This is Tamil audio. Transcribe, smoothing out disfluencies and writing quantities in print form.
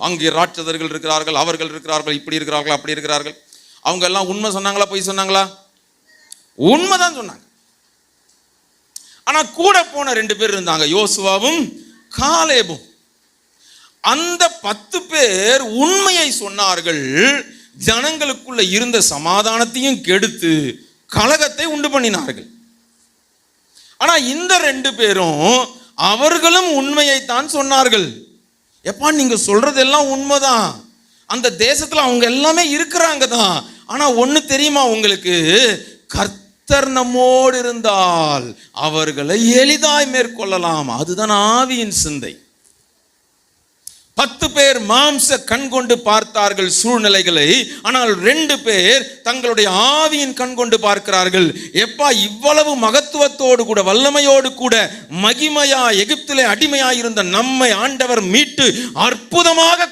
அங்கே ராட்சதர்கள் இருக்கிறார்கள், அவர்கள் இருக்கிறார்கள், இப்படி இருக்கிறார்கள், அப்படி இருக்கிறார்கள். அவங்க எல்லாம் உண்மை சொன்னாங்களா, பொய் சொன்னாங்களா? உண்மைதான் சொன்னாங்க. ஆனா கூட போன 2 பேர் இருந்தாங்க, யோசுவாவும் காலேபும். அந்த 10 பேர் உண்மையை சொன்னார்கள். ஜனங்களுக்குள்ள இருந்த சமாதானத்தையும் கெடுத்து கலகத்தை உண்டு பண்ணினார்கள். ஆனா இந்த 2 பேரும் அவர்களும் உண்மையைத்தான் சொன்னார்கள். எப்பா, நீங்க சொல்றதெல்லாம் உண்மைதான், அந்த தேசத்துல அவங்க எல்லாமே இருக்கிறாங்க தான். ஆனா ஒண்ணு தெரியுமா உங்களுக்கு, கர்த்தர் நம்மோடு இருந்தால் அவர்களை எளிதாய் மேற்கொள்ளலாம். அதுதான் ஆவியின் சிந்தை. 10 பேர் மாம்ச கண் கொண்டு பார்த்தார்கள் சூழ்நிலைகளை, ஆனால் 2 பேர் தங்களுடைய ஆவியின் கண் கொண்டு பார்க்கிறார்கள். எப்பா, இவ்வளவு மகத்துவத்தோடு கூட வல்லமையோடு கூட மகிமையா எகிப்திலே அடிமையாயிருந்த நம்மை ஆண்டவர் மீட்டு அற்புதமாக